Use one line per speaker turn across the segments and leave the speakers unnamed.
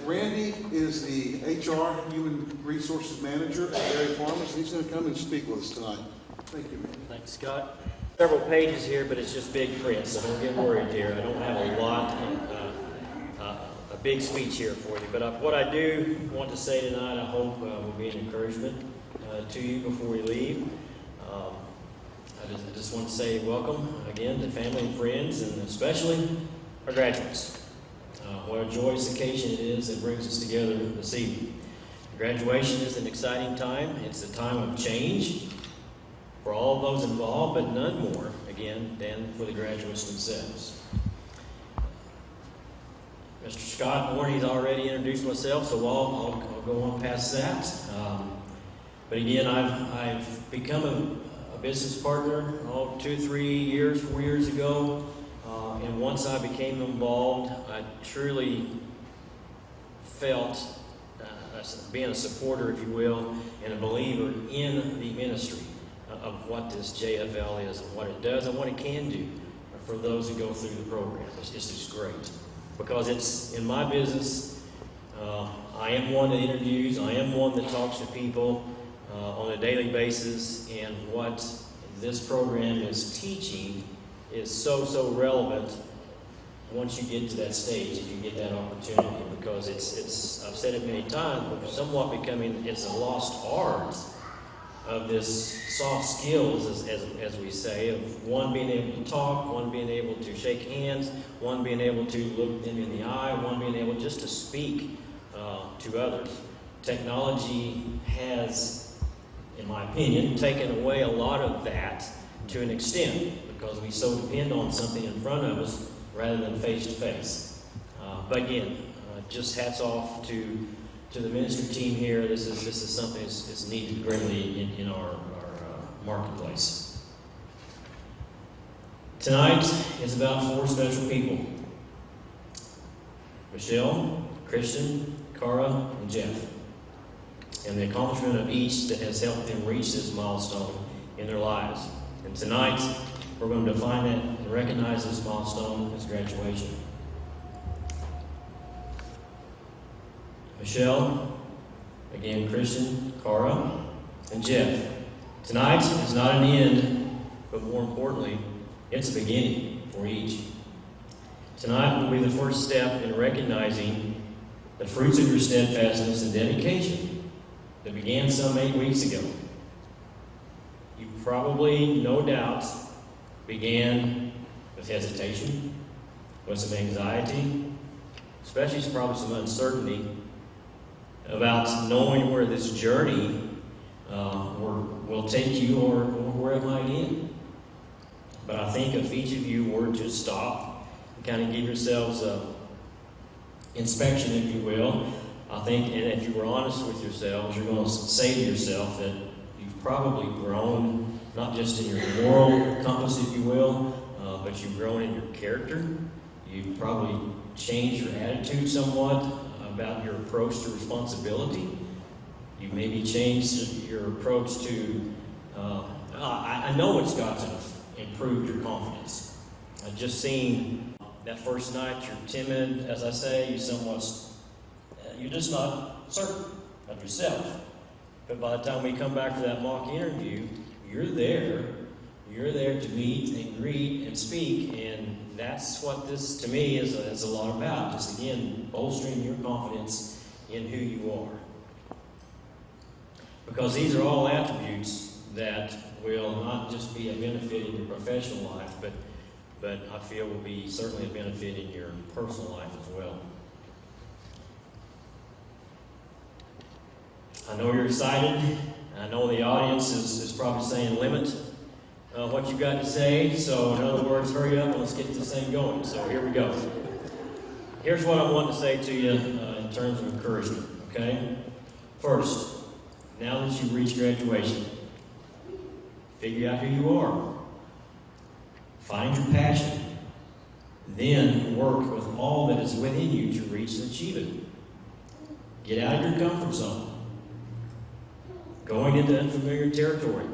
Randy is the HR Human Resources Manager at Dairy Farmers. He's going to come and speak with us tonight. Thank you, Randy.
Thanks, Scott. Several pages here, but it's just big print, so don't get worried here. I don't have a lot, a big speech here for you. But what I do want to say tonight, I hope will be an encouragement to you before we leave. I just want to say welcome again to family and friends, and especially our graduates. What a joyous occasion it is that brings us together this evening. Graduation is an exciting time. It's a time of change for all of those involved, but none more, again, than for the graduates themselves. Mr. Scott Moore, he's already introduced myself, so I'll go on past that. But again, I've become a business partner 2, 3 years, 4 years ago. And once I became involved, I truly felt being a supporter, if you will, and a believer in the ministry of what this JFL is and what it does and what it can do for those who go through the program. It's just great. Because it's in my business, I am one that interviews, I am one that talks to people on a daily basis, and what this program is teaching is so relevant once you get to that stage, if you get that opportunity, because it's I've said it many times, but somewhat becoming, it's a lost art of this soft skills, as we say, of one being able to talk, one being able to shake hands, one being able to look them in the eye, one being able just to speak to others. Technology has, in my opinion, taken away a lot of that to an extent, because we so depend on something in front of us rather than face to face. But again, just hats off to the ministry team here. This is something that's needed greatly in our marketplace. Tonight is about 4 special people: Michelle, Christian, Cara, and Jeff, and the accomplishment of each that has helped them reach this milestone in their lives. And tonight, we're going to define it and recognize this milestone as graduation. Michelle, again Christian, Cara, and Jeff. Tonight is not an end, but more importantly, it's a beginning for each. Tonight will be the first step in recognizing the fruits of your steadfastness and dedication that began some 8 weeks ago. You probably, no doubt, began with hesitation, with some anxiety, especially probably some uncertainty about knowing where this journey will take you or where it might end. But I think if each of you were to stop and kind of give yourselves an inspection, if you will, I think, and if you were honest with yourselves, you're going to say to yourself that you've probably grown, not just in your moral compass, if you will, but you've grown in your character. You've probably changed your attitude somewhat about your approach to responsibility. You maybe changed your approach to, I know it's got to improve your confidence. I've just seen that first night you're timid, as I say, you're just not certain of yourself. But by the time we come back for that mock interview, you're there to meet and greet and speak, and that's what this, to me, is a lot about. Just, again, bolstering your confidence in who you are. Because these are all attributes that will not just be a benefit in your professional life, but I feel will be certainly a benefit in your personal life as well. I know you're excited. I know the audience is probably saying limit what you got to say. So in other words, hurry up and let's get this thing going. So here we go. Here's what I want to say to you in terms of encouragement, okay? First, now that you've reached graduation, figure out who you are. Find your passion. Then work with all that is within you to reach and achieve it. Get out of your comfort zone. Going into unfamiliar territory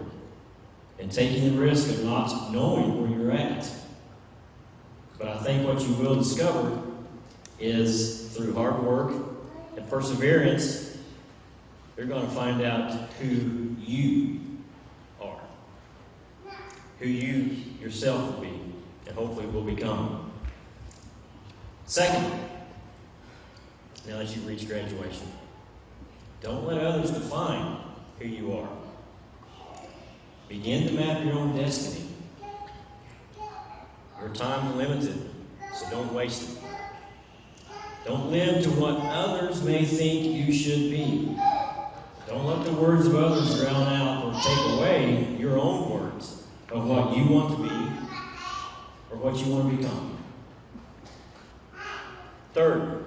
and taking the risk of not knowing where you're at. But I think what you will discover is through hard work And perseverance, you're going to find out who you are, who you yourself will be, and hopefully will become. Second, now that you've reached graduation, don't let others define who you are. Begin to map your own destiny. Your time is limited, so don't waste it. Don't live to what others may think you should be. Don't let the words of others drown out or take away your own words of what you want to be or what you want to become. Third,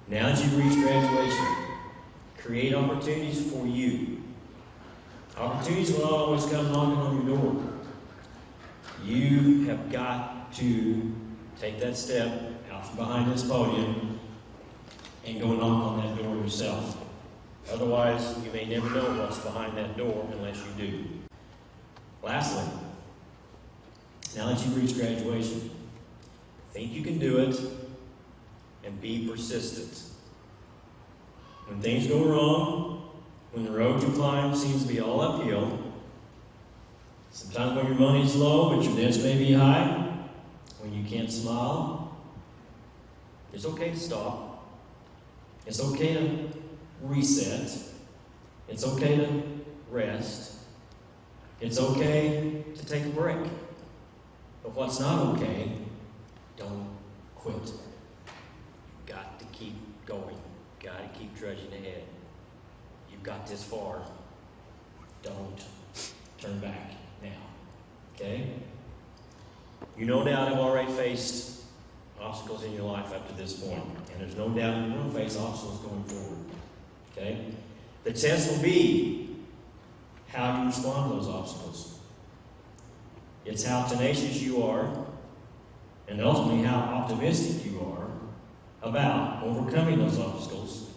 now that you've reached graduation, create opportunities for you. Opportunities will not always come knocking on your door. You have got to take that step out from behind this podium and go knock on that door yourself. Otherwise, you may never know what's behind that door unless you do. Lastly, now that you've reached graduation, think you can do it and be persistent. When things go wrong, when the road you climb seems to be all uphill, sometimes when your money's low but your debts may be high, when you can't smile, it's okay to stop. It's okay to reset. It's okay to rest. It's okay to take a break. But what's not okay, don't quit. You've got to keep going. You've got to keep trudging ahead. You've got this far. Don't turn back now. Okay? You no doubt have already faced obstacles in your life up to this point, and there's no doubt you're going to face obstacles going forward. Okay? The test will be how you respond to those obstacles. It's how tenacious you are, and ultimately how optimistic you are about overcoming those obstacles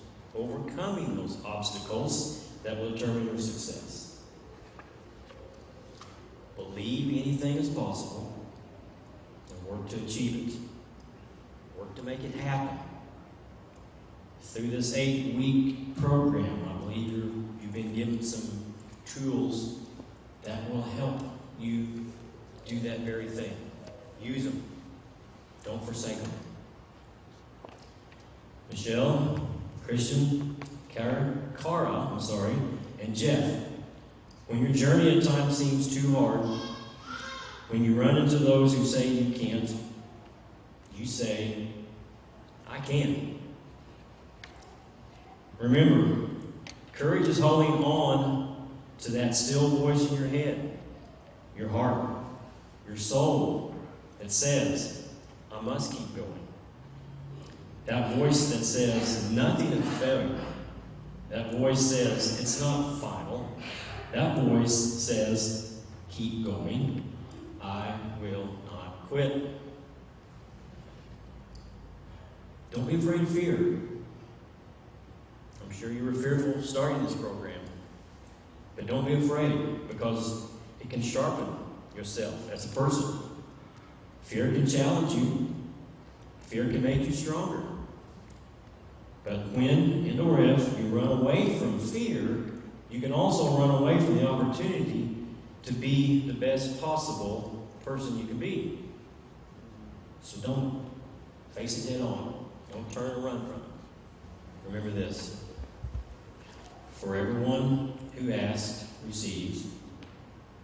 that will determine your success. Believe anything is possible and work to achieve it. Work to make it happen. Through this 8-week program, I believe you've been given some tools that will help you do that very thing. Use them. Don't forsake them. Michelle, Christian, Cara, and Jeff, when your journey at times seems too hard, when you run into those who say you can't, you say, I can. Remember, courage is holding on to that still voice in your head, your heart, your soul that says, I must keep going. That voice that says, nothing is failure. That voice says, it's not final. That voice says, keep going. I will not quit. Don't be afraid of fear. I'm sure you were fearful starting this program. But don't be afraid, because it can sharpen yourself as a person. Fear can challenge you. Fear can make you stronger. But when and or if you run away from fear, you can also run away from the opportunity to be the best possible person you can be. So don't face it head on. Don't turn and run from it. Remember this. For everyone who asks, receives.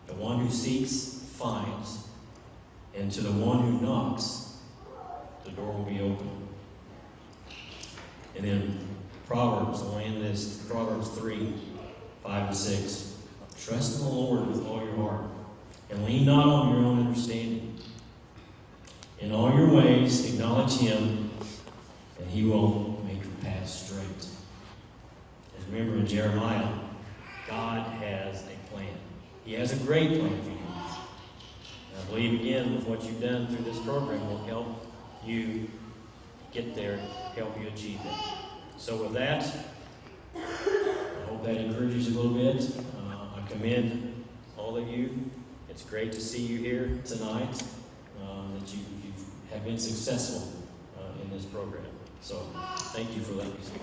The one who seeks, finds. And to the one who knocks, the door will be open. And then Proverbs, I'll end this, Proverbs 3, 5 and 6. Trust in the Lord with all your heart, and lean not on your own understanding. In all your ways acknowledge Him, and He will make your path straight. As remember in Jeremiah, God has a plan. He has a great plan for you. And I believe, again, with what you've done through this program will help you get there, help you achieve it. So with that, I hope that encourages you a little bit. I commend all of you. It's great to see you here tonight, that you have been successful in this program. So, thank you for letting me speak.